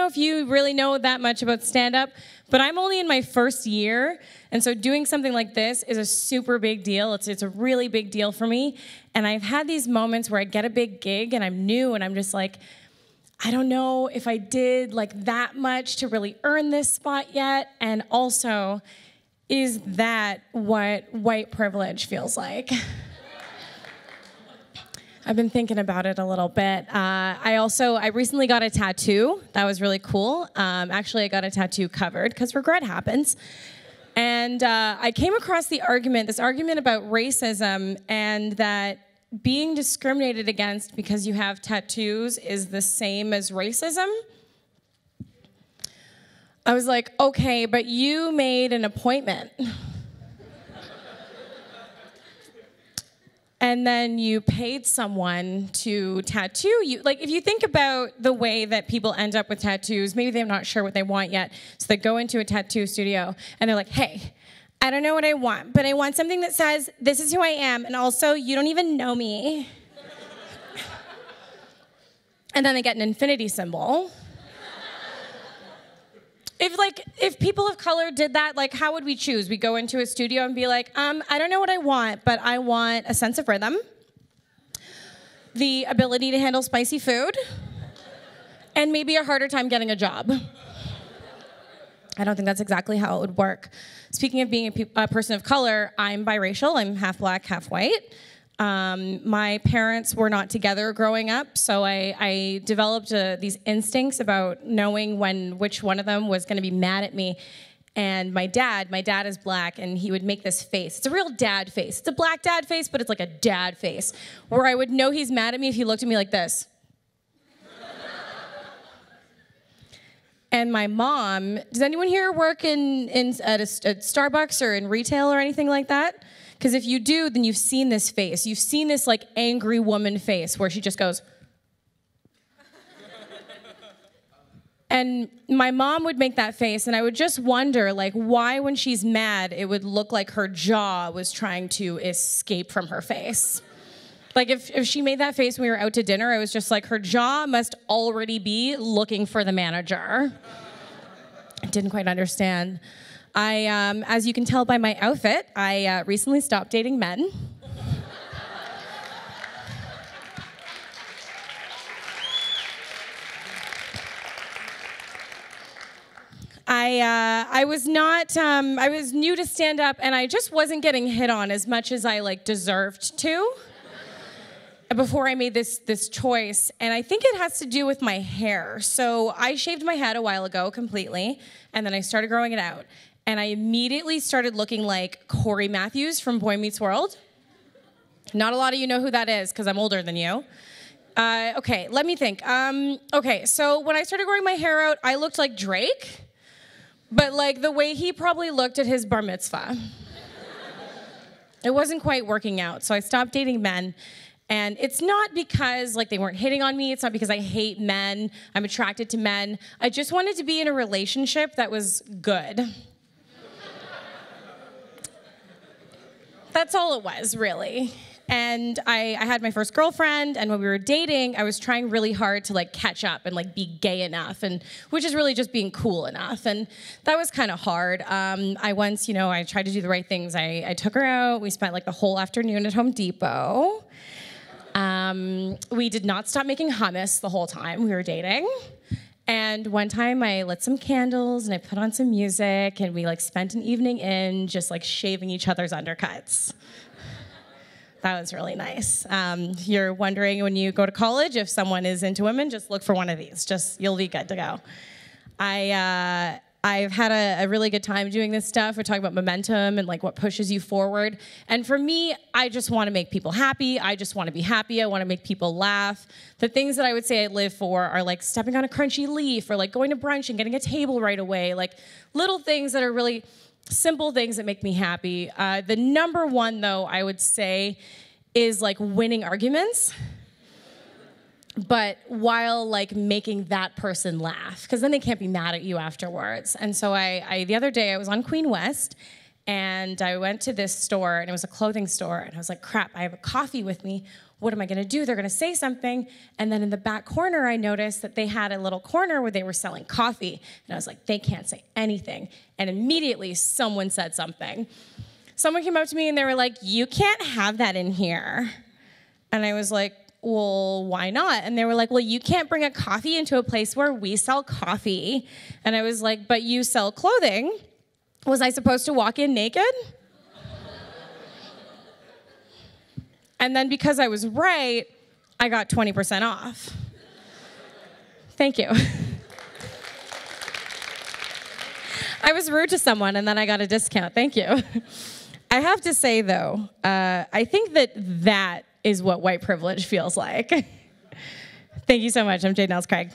know if you really know that much about stand-up, but I'm only in my first year, and so doing something like this is a super big deal. It's a really big deal for me, and I've had these moments where I get a big gig, and I'm new, and I'm just like, I don't know if I did like that much to really earn this spot yet, and also, is that what white privilege feels like? I've been thinking about it a little bit. I recently got a tattoo. That was really cool. Actually, I got a tattoo covered because regret happens. And I came across this argument about racism and that being discriminated against because you have tattoos is the same as racism. I was like, okay, but you made an appointment. And then you paid someone to tattoo you. Like, if you think about the way that people end up with tattoos, maybe they're not sure what they want yet, so they go into a tattoo studio, and they're like, hey, I don't know what I want, but I want something that says, this is who I am, and also, you don't even know me. And then they get an infinity symbol. If people of color did that, like, how would we choose? We go into a studio and be like, I don't know what I want, but I want a sense of rhythm, the ability to handle spicy food, and maybe a harder time getting a job. I don't think that's exactly how it would work. Speaking of being a person of color, I'm biracial. I'm half black, half white. My parents were not together growing up, so I developed these instincts about knowing which one of them was going to be mad at me. And my dad is black, and he would make this face. It's a real dad face. It's a black dad face, but it's like a dad face, where I would know he's mad at me if he looked at me like this. And my mom, does anyone here work at Starbucks or in retail or anything like that? Because if you do, then you've seen this face. You've seen this like angry woman face where she just goes. And my mom would make that face, and I would just wonder, like, why when she's mad, it would look like her jaw was trying to escape from her face. Like, if she made that face when we were out to dinner, I was just like, her jaw must already be looking for the manager. I didn't quite understand. As you can tell by my outfit, I recently stopped dating men. I was new to stand up, and I just wasn't getting hit on as much as I like deserved to before I made this choice. And I think it has to do with my hair. So I shaved my head a while ago completely, and then I started growing it out. And I immediately started looking like Corey Matthews from Boy Meets World. Not a lot of you know who that is, because I'm older than you. Okay, let me think. Okay, so when I started growing my hair out, I looked like Drake, but like the way he probably looked at his bar mitzvah. It wasn't quite working out, so I stopped dating men. And it's not because like they weren't hitting on me. It's not because I hate men. I'm attracted to men. I just wanted to be in a relationship that was good. That's all it was, really. And I had my first girlfriend, and when we were dating, I was trying really hard to like catch up and like be gay enough, and which is really just being cool enough, and that was kind of hard. I once, I tried to do the right things. I took her out. We spent like the whole afternoon at Home Depot. We did not stop making hummus the whole time we were dating. And one time I lit some candles and I put on some music, and we like spent an evening in just like shaving each other's undercuts. That was really nice. You're wondering when you go to college if someone is into women, just look for one of these. You'll be good to go. I've had a really good time doing this stuff. We're talking about momentum and like what pushes you forward. And for me, I just want to make people happy. I just want to be happy. I want to make people laugh. The things that I would say I live for are like stepping on a crunchy leaf, or like going to brunch and getting a table right away. Like little things that are really simple things that make me happy. The number one, though, I would say is like winning arguments, but while like making that person laugh, because then they can't be mad at you afterwards. And so the other day I was on Queen West, And I went to this store, and it was a clothing store, and I was like, crap, I have a coffee with me. What am I gonna do? They're gonna say something. And then in the back corner, I noticed that they had a little corner where they were selling coffee. And I was like, they can't say anything. And immediately someone said something. Someone came up to me and they were like, you can't have that in here. And I was like, well, why not? And they were like, well, you can't bring a coffee into a place where we sell coffee. And I was like, but you sell clothing. Was I supposed to walk in naked? And then because I was right, I got 20% off. Thank you. I was rude to someone, and then I got a discount. Thank you. I have to say, though, I think that is what white privilege feels like. Thank you so much. I'm Jade Niles-Craig.